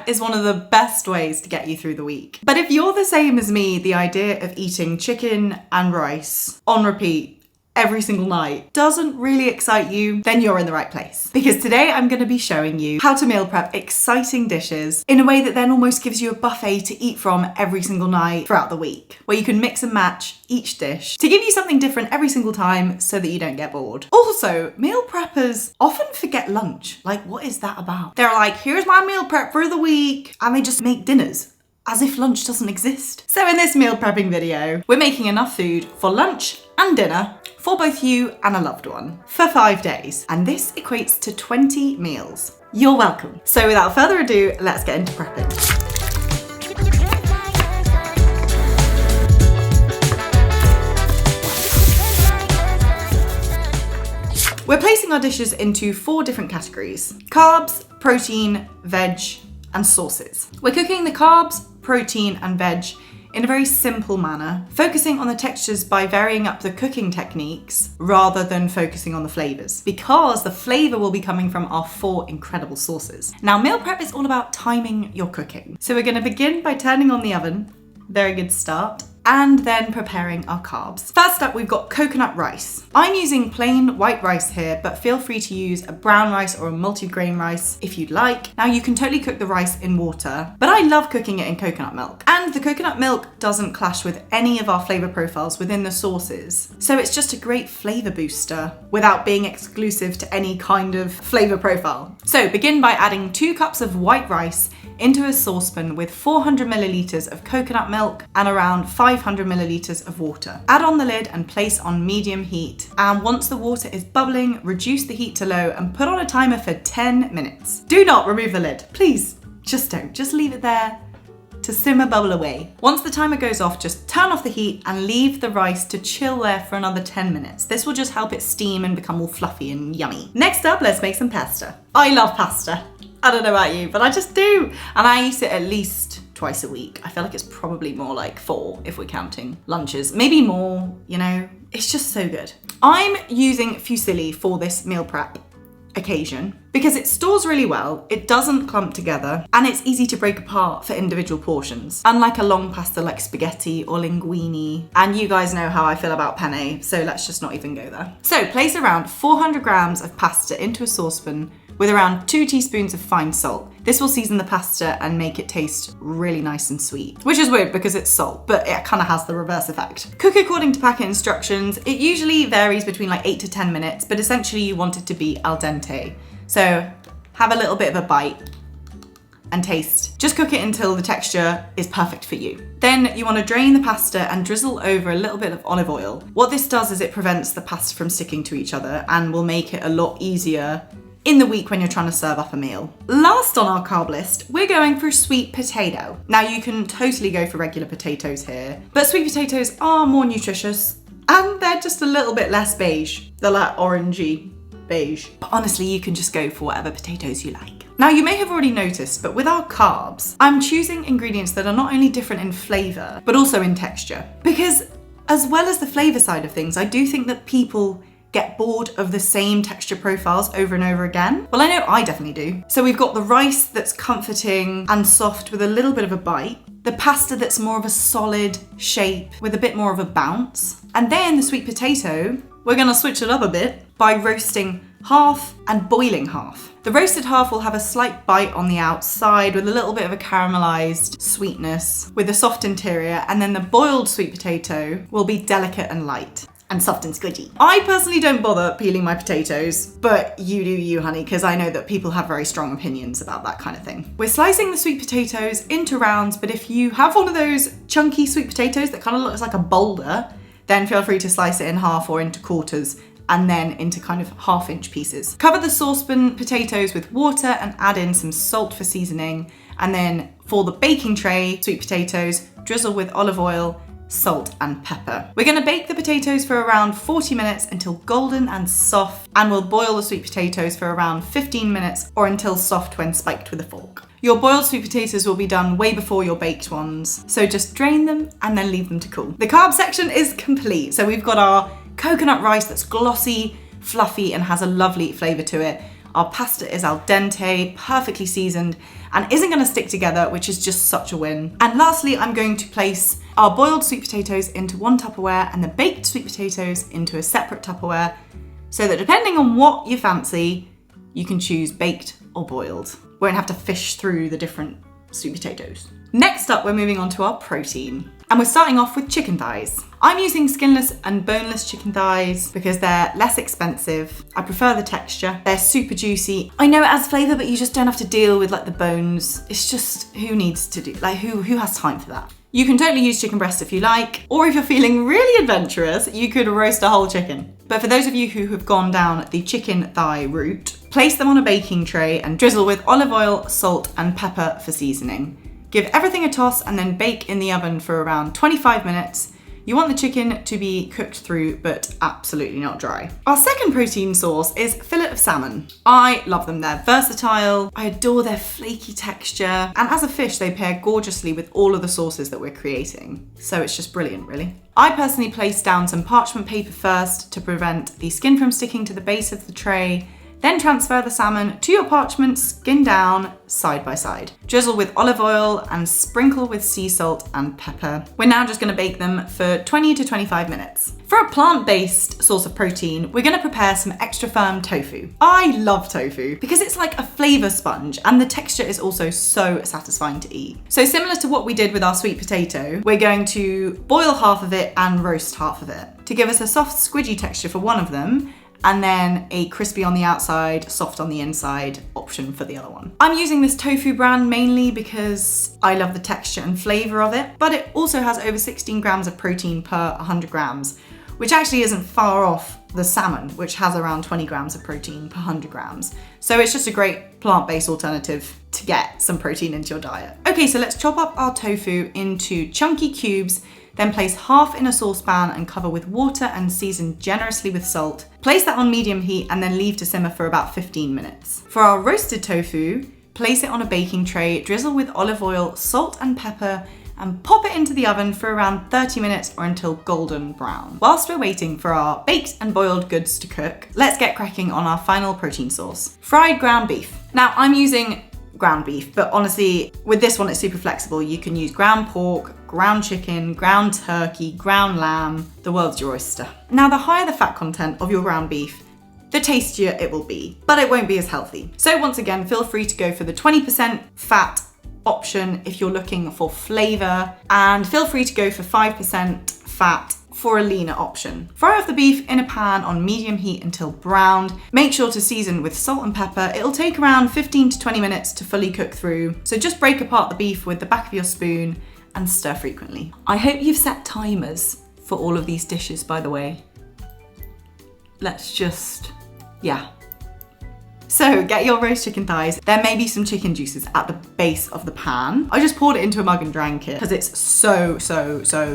prep is one of the best ways to get you through the week. But if you're the same as me, the idea of eating chicken and rice on repeat every single night doesn't really excite you, then you're in the right place. Because today I'm going to be showing you how to meal prep exciting dishes in a way that then almost gives you a buffet to eat from every single night throughout the week, where you can mix and match each dish to give you something different every single time so that you don't get bored. Also, meal preppers often forget lunch. Like, what is that about? They're like, here's my meal prep for the week, and they just make dinners as if lunch doesn't exist. So in this meal prepping video, we're making enough food for lunch and dinner for both you and a loved one for 5 days. And this equates to 20 meals. You're welcome. So without further ado, let's get into prepping. We're placing our dishes into 4 different categories: carbs, protein, veg, and sauces. We're cooking the carbs, protein, and veg in a very simple manner, focusing on the textures by varying up the cooking techniques rather than focusing on the flavors, because the flavor will be coming from our 4 incredible sauces. Now, meal prep is all about timing your cooking. So we're gonna begin by turning on the oven, very good start, and then preparing our carbs. First up, we've got coconut rice. I'm using plain white rice here, but feel free to use a brown rice or a multi-grain rice if you'd like. Now, you can totally cook the rice in water, but I love cooking it in coconut milk. And the coconut milk doesn't clash with any of our flavor profiles within the sauces. So it's just a great flavor booster without being exclusive to any kind of flavor profile. So begin by adding 2 cups of white rice into a saucepan with 400 milliliters of coconut milk and around 500 milliliters of water. Add on the lid and place on medium heat. And once the water is bubbling, reduce the heat to low and put on a timer for 10 minutes. Do not remove the lid, please. Just don't, just leave it there to simmer, bubble away. Once the timer goes off, just turn off the heat and leave the rice to chill there for another 10 minutes. This will just help it steam and become all fluffy and yummy. Next up, let's make some pasta. I love pasta. I don't know about you, but I just do. And I eat it at least twice a week. I feel like it's probably more like 4 if we're counting lunches. Maybe more, you know, it's just so good. I'm using fusilli for this meal prep occasion because it stores really well, it doesn't clump together, and it's easy to break apart for individual portions. Unlike a long pasta like spaghetti or linguine, and you guys know how I feel about penne, so let's just not even go there. So place around 400 grams of pasta into a saucepan with around 2 teaspoons of fine salt. This will season the pasta and make it taste really nice and sweet, which is weird because it's salt, but it kind of has the reverse effect. Cook according to packet instructions. It usually varies between like 8 to 10 minutes, but essentially you want it to be al dente. So have a little bit of a bite and taste. Just cook it until the texture is perfect for you. Then you want to drain the pasta and drizzle over a little bit of olive oil. What this does is it prevents the pasta from sticking to each other and will make it a lot easier in the week when you're trying to serve up a meal. Last on our carb list, we're going for sweet potato. Now you can totally go for regular potatoes here, but sweet potatoes are more nutritious and they're just a little bit less beige. They're like orangey beige. But honestly, you can just go for whatever potatoes you like. Now you may have already noticed, but with our carbs, I'm choosing ingredients that are not only different in flavor, but also in texture. Because as well as the flavor side of things, I do think that people get bored of the same texture profiles over and over again. Well, I know I definitely do. So we've got the rice that's comforting and soft with a little bit of a bite, the pasta that's more of a solid shape with a bit more of a bounce, and then the sweet potato, we're gonna switch it up a bit by roasting half and boiling half. The roasted half will have a slight bite on the outside with a little bit of a caramelized sweetness with a soft interior, and then the boiled sweet potato will be delicate and light and soft and squidgy. I personally don't bother peeling my potatoes, but you do you, honey, because I know that people have very strong opinions about that kind of thing. We're slicing the sweet potatoes into rounds, but if you have one of those chunky sweet potatoes that kind of looks like a boulder, then feel free to slice it in half or into quarters and then into kind of 1/2-inch pieces. Cover the saucepan potatoes with water and add in some salt for seasoning. And then for the baking tray, sweet potatoes, drizzle with olive oil, salt and pepper. We're gonna bake the potatoes for around 40 minutes until golden and soft, and we'll boil the sweet potatoes for around 15 minutes or until soft when spiked with a fork. Your boiled sweet potatoes will be done way before your baked ones, so just drain them and then leave them to cool. The carb section is complete, so we've got our coconut rice that's glossy, fluffy, and has a lovely flavor to it. Our pasta is al dente, perfectly seasoned, and isn't going to stick together, which is just such a win. And lastly, I'm going to place our boiled sweet potatoes into one Tupperware and the baked sweet potatoes into a separate Tupperware, so that depending on what you fancy, you can choose baked or boiled. Won't have to fish through the different sweet potatoes. Next up, we're moving on to our protein. And we're starting off with chicken thighs. I'm using skinless and boneless chicken thighs because they're less expensive. I prefer the texture. They're super juicy. I know it adds flavor, but you just don't have to deal with like the bones. It's just, who needs to do, like who has time for that? You can totally use chicken breast if you like, or if you're feeling really adventurous, you could roast a whole chicken. But for those of you who have gone down the chicken thigh route, place them on a baking tray and drizzle with olive oil, salt, and pepper for seasoning. Give everything a toss and then bake in the oven for around 25 minutes. You want the chicken to be cooked through, but absolutely not dry. Our second protein source is fillet of salmon. I love them, they're versatile. I adore their flaky texture. And as a fish, they pair gorgeously with all of the sauces that we're creating. So it's just brilliant, really. I personally place down some parchment paper first to prevent the skin from sticking to the base of the tray. Then transfer the salmon to your parchment, skin down, side by side. Drizzle with olive oil and sprinkle with sea salt and pepper. We're now just going to bake them for 20 to 25 minutes. For a plant-based source of protein, we're going to prepare some extra firm tofu. I love tofu because it's like a flavor sponge and the texture is also so satisfying to eat. So similar to what we did with our sweet potato, we're going to boil half of it and roast half of it to give us a soft squidgy texture for one of them, and then a crispy on the outside, soft on the inside option for the other one. I'm using this tofu brand mainly because I love the texture and flavor of it, but it also has over 16 grams of protein per 100 grams, which actually isn't far off the salmon, which has around 20 grams of protein per 100 grams. So it's just a great plant-based alternative to get some protein into your diet. Okay, so let's chop up our tofu into chunky cubes. Then place half in a saucepan and cover with water and season generously with salt. Place that on medium heat and then leave to simmer for about 15 minutes. For our roasted tofu, place it on a baking tray, drizzle with olive oil, salt and pepper, and pop it into the oven for around 30 minutes or until golden brown. Whilst we're waiting for our baked and boiled goods to cook, let's get cracking on our final protein source, fried ground beef. Now I'm using ground beef, but honestly, with this one, it's super flexible. You can use ground pork, ground chicken, ground turkey, ground lamb, the world's your oyster. Now, the higher the fat content of your ground beef, the tastier it will be, but it won't be as healthy. So once again, feel free to go for the 20% fat option if you're looking for flavor, and feel free to go for 5% fat for a leaner option. Fry off the beef in a pan on medium heat until browned. Make sure to season with salt and pepper. It'll take around 15 to 20 minutes to fully cook through. So just break apart the beef with the back of your spoon and stir frequently. I hope you've set timers for all of these dishes, by the way. Let's just, yeah. So get your roast chicken thighs. There may be some chicken juices at the base of the pan. I just poured it into a mug and drank it because it's so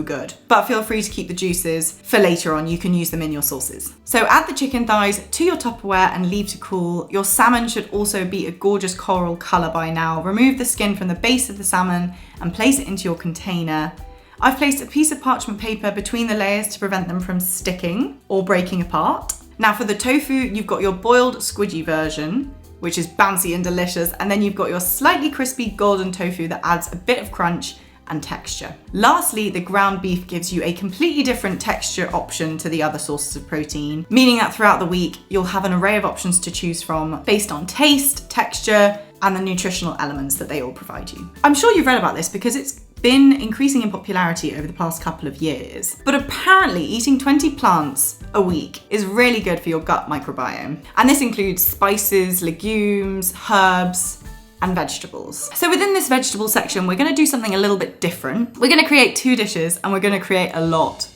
good. But feel free to keep the juices for later on. You can use them in your sauces. So add the chicken thighs to your Tupperware and leave to cool. Your salmon should also be a gorgeous coral color by now. Remove the skin from the base of the salmon and place it into your container. I've placed a piece of parchment paper between the layers to prevent them from sticking or breaking apart. Now for the tofu, you've got your boiled squidgy version, which is bouncy and delicious, and then you've got your slightly crispy golden tofu that adds a bit of crunch and texture. Lastly, the ground beef gives you a completely different texture option to the other sources of protein, meaning that throughout the week, you'll have an array of options to choose from based on taste, texture, and the nutritional elements that they all provide you. I'm sure you've read about this because it's been increasing in popularity over the past couple of years. But apparently eating 20 plants a week is really good for your gut microbiome. And this includes spices, legumes, herbs, and vegetables. So within this vegetable section, we're gonna do something a little bit different. We're gonna create 2 dishes and we're gonna create a lot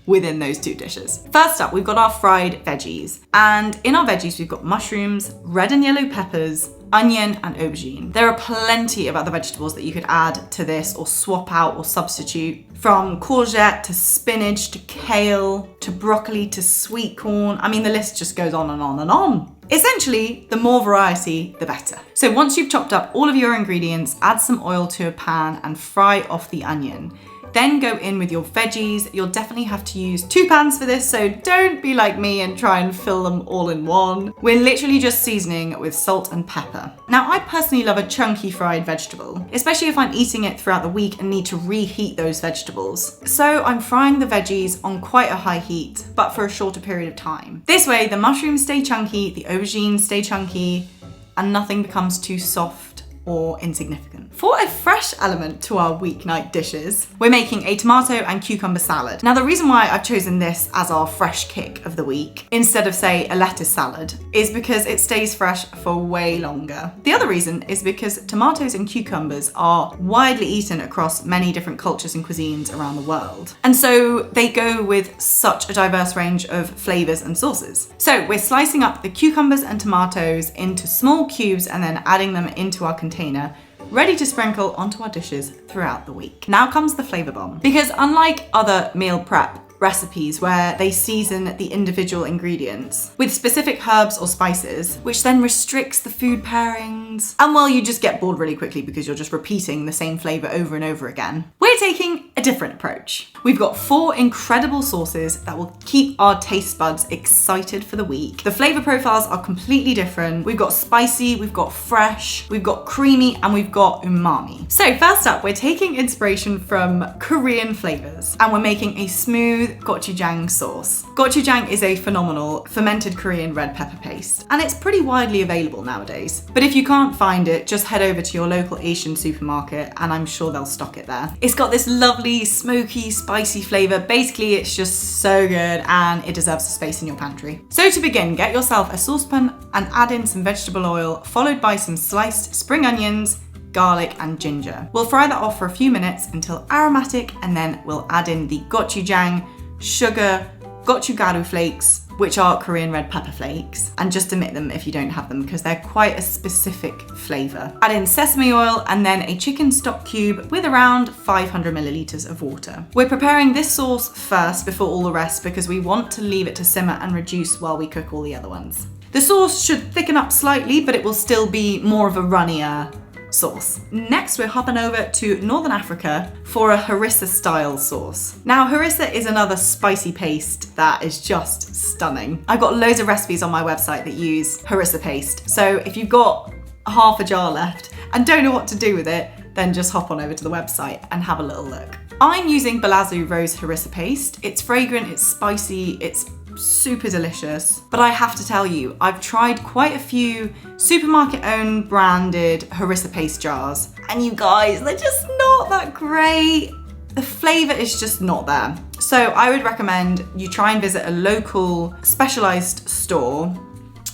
within those 2 dishes. First up, we've got our fried veggies. And in our veggies, we've got mushrooms, red and yellow peppers, onion and aubergine. There are plenty of other vegetables that you could add to this or swap out or substitute, from courgette to spinach to kale to broccoli to sweet corn. I mean, the list just goes on and on and on. Essentially, the more variety, the better. So once you've chopped up all of your ingredients, add some oil to a pan and fry off the onion. Then go in with your veggies. You'll definitely have to use 2 pans for this, so don't be like me and try and fill them all in one. We're literally just seasoning with salt and pepper. Now, I personally love a chunky fried vegetable, especially if I'm eating it throughout the week and need to reheat those vegetables. So I'm frying the veggies on quite a high heat, but for a shorter period of time. This way, the mushrooms stay chunky, the aubergines stay chunky, and nothing becomes too soft or insignificant. For a fresh element to our weeknight dishes, we're making a tomato and cucumber salad. Now, the reason why I've chosen this as our fresh kick of the week, instead of say a lettuce salad, is because it stays fresh for way longer. The other reason is because tomatoes and cucumbers are widely eaten across many different cultures and cuisines around the world. And so they go with such a diverse range of flavors and sauces. So we're slicing up the cucumbers and tomatoes into small cubes and then adding them into our container, ready to sprinkle onto our dishes throughout the week. Now comes the flavor bomb. Because unlike other meal prep recipes where they season the individual ingredients with specific herbs or spices, which then restricts the food pairings, and well, you just get bored really quickly because you're just repeating the same flavor over and over again, we're taking a different approach. We've got 4 incredible sauces that will keep our taste buds excited for the week. The flavor profiles are completely different. We've got spicy, we've got fresh, we've got creamy, and we've got umami. So first up, we're taking inspiration from Korean flavors, and we're making a smooth gochujang sauce. Gochujang is a phenomenal fermented Korean red pepper paste, and it's pretty widely available nowadays. But if you can't find it, just head over to your local Asian supermarket and I'm sure they'll stock it there. It's got this lovely, smoky, spicy flavor. Basically, it's just so good and it deserves a space in your pantry. So to begin, get yourself a saucepan and add in some vegetable oil, followed by some sliced spring onions, garlic and ginger. We'll fry that off for a few minutes until aromatic, and then we'll add in the gochujang, sugar, gochugaru flakes, which are Korean red pepper flakes, and just omit them if you don't have them because they're quite a specific flavor. Add in sesame oil and then a chicken stock cube with around 500 milliliters of water. We're preparing this sauce first before all the rest because we want to leave it to simmer and reduce while we cook all the other ones. The sauce should thicken up slightly, but it will still be more of a runnier sauce. Next, we're hopping over to Northern Africa for a harissa style sauce. Now, harissa is another spicy paste that is just stunning. I've got loads of recipes on my website that use harissa paste. So if you've got half a jar left and don't know what to do with it, then just hop on over to the website and have a little look. I'm using Balazu Rose harissa paste. It's fragrant, it's spicy, it's super delicious. But I have to tell you, I've tried quite a few supermarket owned branded harissa paste jars, and you guys, they're just not that great. The flavor is just not there. So I would recommend you try and visit a local specialized store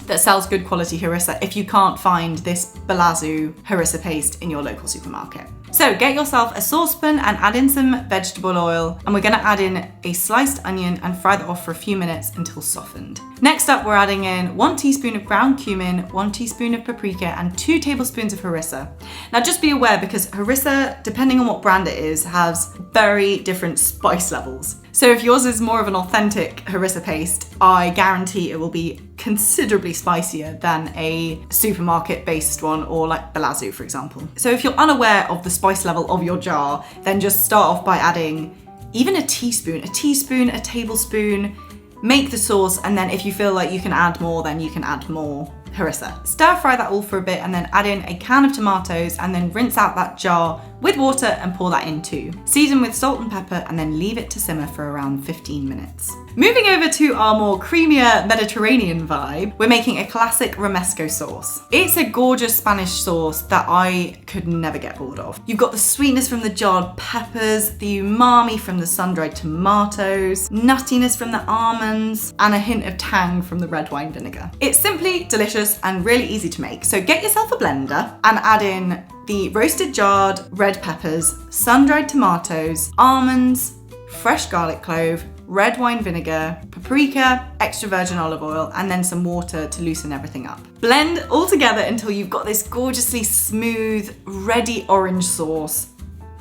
that sells good quality harissa if you can't find this Balazu harissa paste in your local supermarket. So get yourself a saucepan and add in some vegetable oil, and we're gonna add in a sliced onion and fry that off for a few minutes until softened. Next up, we're adding in 1 teaspoon of ground cumin, 1 teaspoon of paprika, and 2 tablespoons of harissa. Now just be aware, because harissa, depending on what brand it is, has very different spice levels. So if yours is more of an authentic harissa paste, I guarantee it will be considerably spicier than a supermarket-based one, or like Balazu, for example. So if you're unaware of the spice level of your jar, then just start off by adding even a teaspoon, a tablespoon. Make the sauce, and then if you feel like you can add more, then you can add more harissa. Stir fry that all for a bit and then add in a can of tomatoes and then rinse out that jar with water and pour that in too. Season with salt and pepper and then leave it to simmer for around 15 minutes. Moving over to our more creamier Mediterranean vibe, we're making a classic romesco sauce. It's a gorgeous Spanish sauce that I could never get bored of. You've got the sweetness from the jarred peppers, the umami from the sun-dried tomatoes, nuttiness from the almonds, and a hint of tang from the red wine vinegar. It's simply delicious and really easy to make. So get yourself a blender and add in the roasted jarred red peppers, sun-dried tomatoes, almonds, fresh garlic clove, red wine vinegar, paprika, extra virgin olive oil, and then some water to loosen everything up. Blend all together until you've got this gorgeously smooth, ready orange sauce.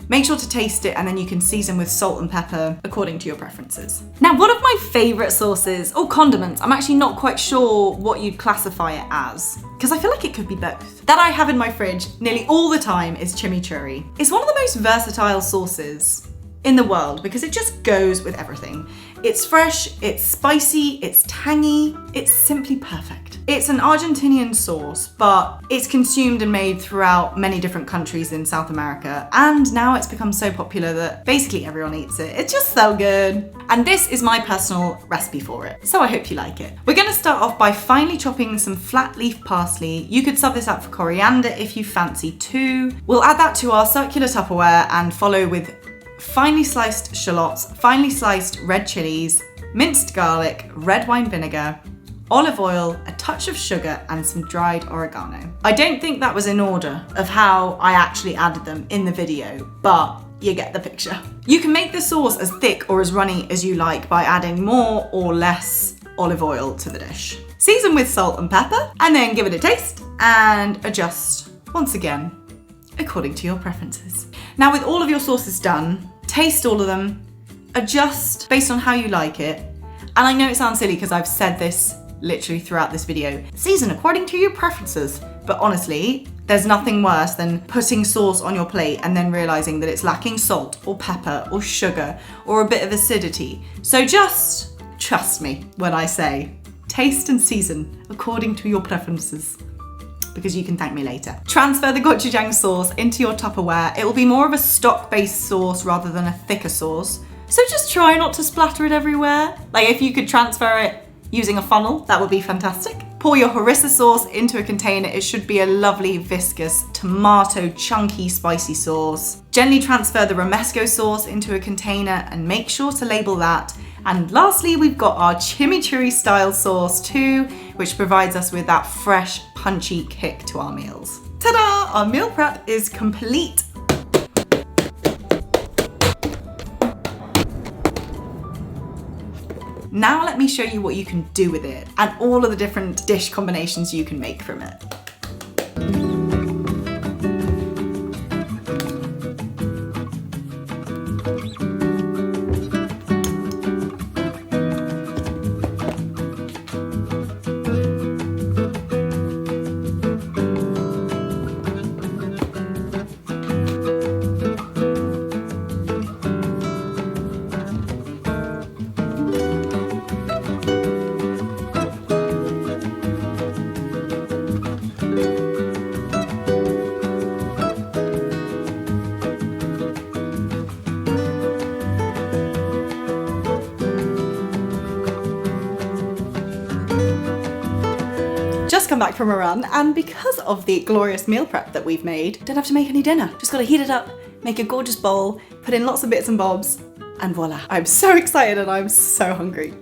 Make sure to taste it, and then you can season with salt and pepper according to your preferences. Now, one of my favorite sauces, or condiments, I'm actually not quite sure what you'd classify it as, because I feel like it could be both, that I have in my fridge nearly all the time is chimichurri. It's one of the most versatile sauces in the world because it just goes with everything. It's fresh, it's spicy, it's tangy, it's simply perfect. It's an Argentinian sauce, but it's consumed and made throughout many different countries in South America, and now it's become so popular that basically everyone eats it. It's just so good. And this is my personal recipe for it, so I hope you like it. We're gonna start off by finely chopping some flat leaf parsley. You could sub this out for coriander if you fancy too. We'll add that to our circular Tupperware and follow with finely sliced shallots, finely sliced red chilies, minced garlic, red wine vinegar, olive oil, a touch of sugar, and some dried oregano. I don't think that was in order of how I actually added them in the video, but you get the picture. You can make the sauce as thick or as runny as you like by adding more or less olive oil to the dish. Season with salt and pepper, and then give it a taste and adjust, once again, according to your preferences. Now with all of your sauces done, taste all of them, adjust based on how you like it. And I know it sounds silly because I've said this literally throughout this video. Season according to your preferences. But honestly, there's nothing worse than putting sauce on your plate and then realizing that it's lacking salt or pepper or sugar or a bit of acidity. So just trust me when I say taste and season according to your preferences, because you can thank me later. Transfer the gochujang sauce into your Tupperware. It will be more of a stock-based sauce rather than a thicker sauce. So just try not to splatter it everywhere. Like if you could transfer it using a funnel, that would be fantastic. Pour your harissa sauce into a container. It should be a lovely, viscous, tomato, chunky, spicy sauce. Gently transfer the romesco sauce into a container and make sure to label that. And lastly, we've got our chimichurri style sauce too, which provides us with that fresh, punchy kick to our meals. Ta-da! Our meal prep is complete. Now let me show you what you can do with it and all of the different dish combinations you can make from it. Just come back from a run, and because of the glorious meal prep that we've made, don't have to make any dinner. Just gotta heat it up, make a gorgeous bowl, put in lots of bits and bobs, and voila. I'm so excited and I'm so hungry.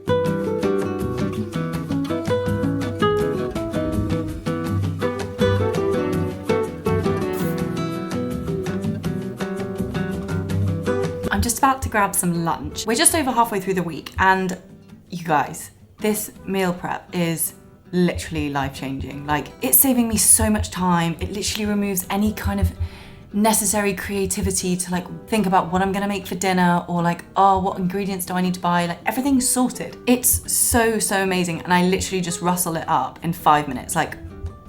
I'm just about to grab some lunch. We're just over halfway through the week, and you guys, this meal prep is literally life-changing. Like, it's saving me so much time. It literally removes any kind of necessary creativity to like think about what I'm gonna make for dinner, or like, oh, what ingredients do I need to buy? Like, everything's sorted. It's so amazing, and I literally just rustle it up in 5 minutes. Like,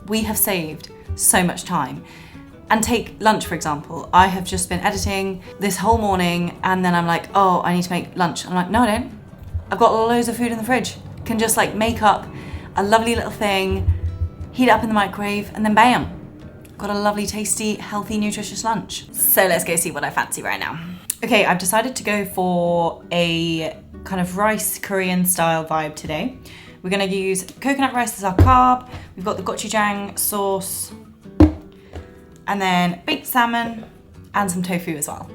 we have saved so much time. And take lunch, for example. I have just been editing this whole morning, and then I'm like, oh, I need to make lunch. I'm like, no, I don't. I've got loads of food in the fridge. Can just like make up a lovely little thing, heat it up in the microwave, and then bam, got a lovely, tasty, healthy, nutritious lunch. So let's go see what I fancy right now. Okay, I've decided to go for a kind of rice Korean style vibe today. We're gonna use coconut rice as our carb. We've got the gochujang sauce, and then baked salmon and some tofu as well.